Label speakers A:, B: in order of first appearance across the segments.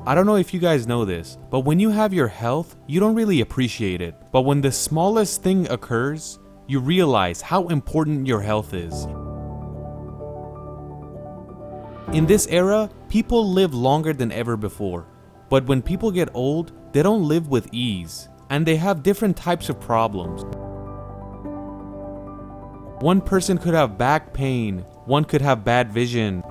A: I don't know if you guys know this, but when you have your health, you don't really appreciate it. But when the smallest thing occurs, you realize how important your health is. In this era, people live longer than ever before. But when people get old, they don't live with ease, and they have different types of problems. One person could have back pain, one could have bad vision,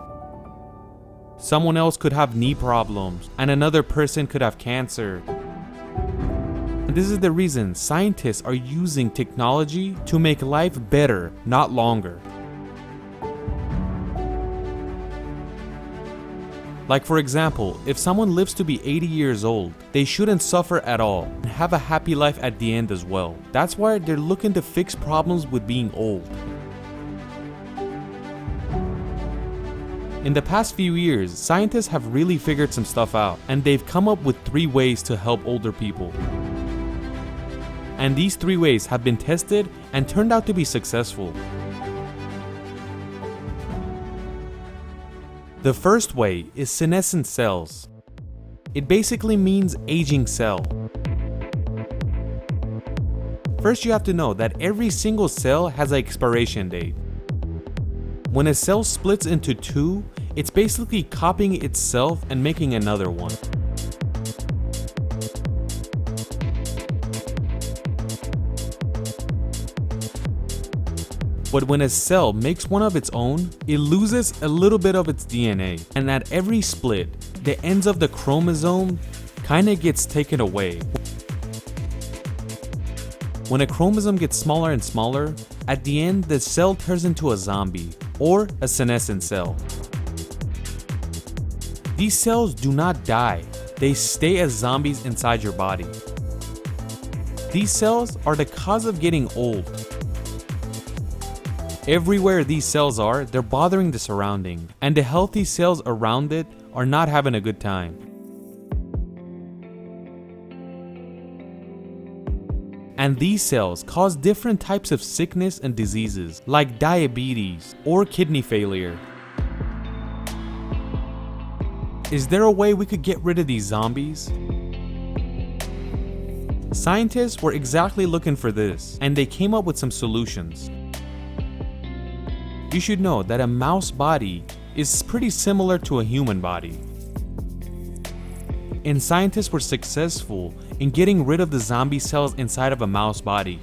A: someone else could have knee problems, and another person could have cancer. And this is the reason scientists are using technology to make life better, not longer. Like for example, if someone lives to be 80 years old, they shouldn't suffer at all and have a happy life at the end as well. That's why they're looking to fix problems with being old. In the past few years, scientists have really figured some stuff out, and they've come up with 3 ways to help older people. And these 3 ways have been tested and turned out to be successful. The first way is senescent cells. It basically means aging cell. First, you have to know that every single cell has an expiration date. When a cell splits into 2, it's basically copying itself and making another one. But when a cell makes one of its own, it loses a little bit of its DNA, and at every split, the ends of the chromosome kinda gets taken away. When a chromosome gets smaller and smaller, at the end the cell turns into a zombie, or a senescent cell. These cells do not die, they stay as zombies inside your body. These cells are the cause of getting old. Everywhere these cells are, they're bothering the surrounding, and the healthy cells around it are not having a good time. And these cells cause different types of sickness and diseases, like diabetes or kidney failure. Is there a way we could get rid of these zombies? Scientists were exactly looking for this, and they came up with some solutions. You should know that a mouse body is pretty similar to a human body. And scientists were successful in getting rid of the zombie cells inside of a mouse body.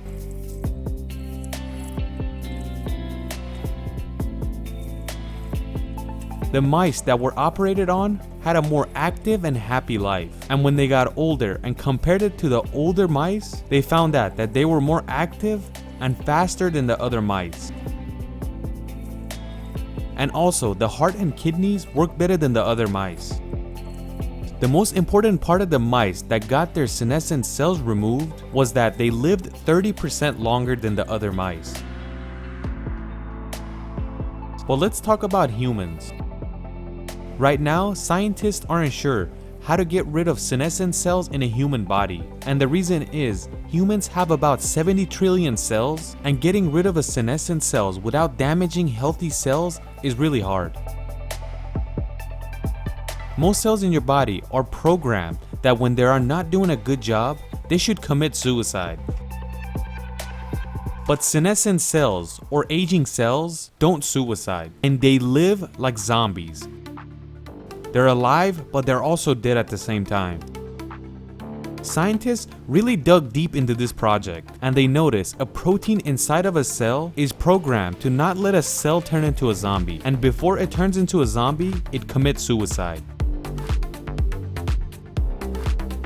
A: The mice that were operated on had a more active and happy life, and when they got older and compared it to the older mice, they found out that they were more active and faster than the other mice. And also, the heart and kidneys work better than the other mice. The most important part of the mice that got their senescent cells removed was that they lived 30% longer than the other mice. But let's talk about humans. Right now, scientists aren't sure how to get rid of senescent cells in a human body. And the reason is, humans have about 70 trillion cells, and getting rid of a senescent cells without damaging healthy cells is really hard. Most cells in your body are programmed that when they are not doing a good job, they should commit suicide. But senescent cells, or aging cells, don't suicide, and they live like zombies. They're alive, but they're also dead at the same time. Scientists really dug deep into this project, and they noticed a protein inside of a cell is programmed to not let a cell turn into a zombie, and before it turns into a zombie, it commits suicide.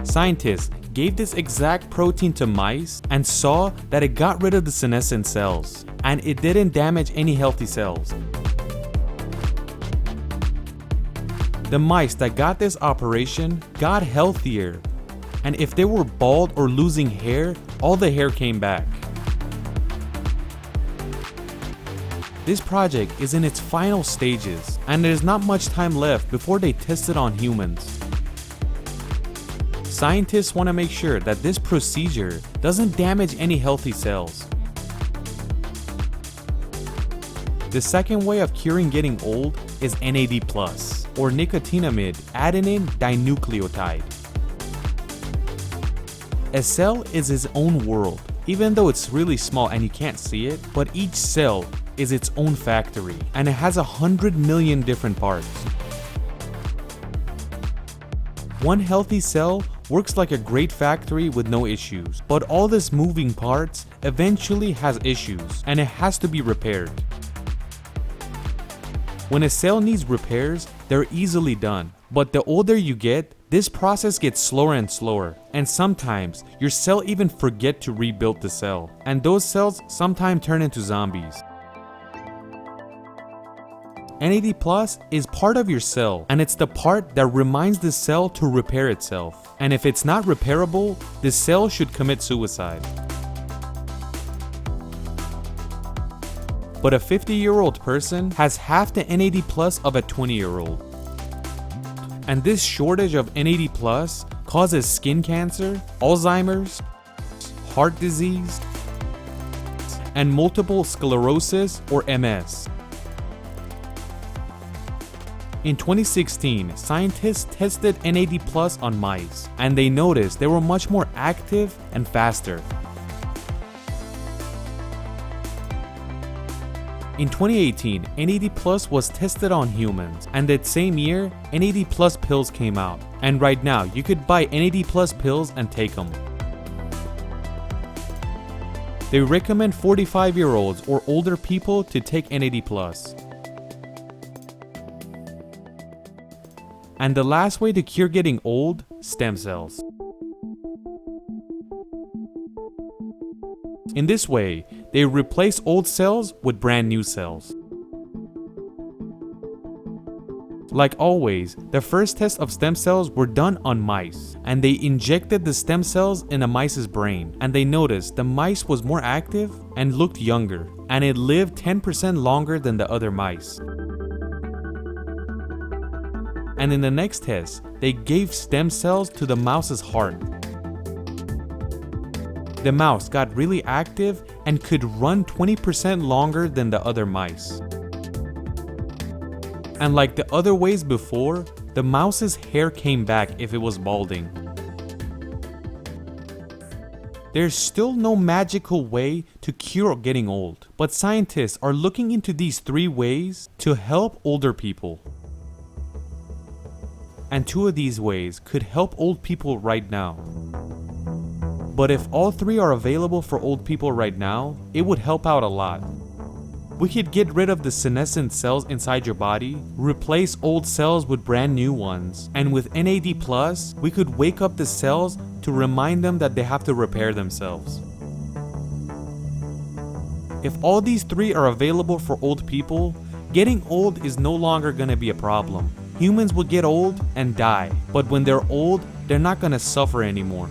A: Scientists gave this exact protein to mice and saw that it got rid of the senescent cells, and it didn't damage any healthy cells. The mice that got this operation got healthier, and if they were bald or losing hair, all the hair came back. This project is in its final stages, and there's not much time left before they test it on humans. Scientists want to make sure that this procedure doesn't damage any healthy cells. The second way of curing getting old is NAD+, or nicotinamide adenine dinucleotide. A cell is its own world, even though it's really small and you can't see it, but each cell is its own factory, and it has 100 million different parts. One healthy cell works like a great factory with no issues, but all this moving parts eventually has issues, and it has to be repaired. When a cell needs repairs, they're easily done, but the older you get, this process gets slower and slower, and sometimes your cell even forget to rebuild the cell, and those cells sometimes turn into zombies. NAD+ is part of your cell, and it's the part that reminds the cell to repair itself, and if it's not repairable, the cell should commit suicide. But a 50-year-old person has half the NAD+ of a 20-year-old. And this shortage of NAD+ causes skin cancer, Alzheimer's, heart disease, and multiple sclerosis or MS. In 2016, scientists tested NAD+ on mice, and they noticed they were much more active and faster. In 2018, NAD+ was tested on humans, and that same year, NAD+ pills came out. And right now, you could buy NAD+ pills and take them. They recommend 45-year-olds or older people to take NAD+. And the last way to cure getting old, stem cells. In this way, they replace old cells with brand new cells. Like always, the first test of stem cells were done on mice, and they injected the stem cells in a mice's brain, and they noticed the mice was more active and looked younger, and it lived 10% longer than the other mice. And in the next test, they gave stem cells to the mouse's heart. The mouse got really active and could run 20% longer than the other mice. And like the other ways before, the mouse's hair came back if it was balding. There's still no magical way to cure getting old, but scientists are looking into these 3 ways to help older people. And 2 of these ways could help old people right now. But if all 3 are available for old people right now, it would help out a lot. We could get rid of the senescent cells inside your body, replace old cells with brand new ones, and with NAD+, we could wake up the cells to remind them that they have to repair themselves. If all these 3 are available for old people, getting old is no longer gonna be a problem. Humans will get old and die, but when they're old, they're not gonna suffer anymore.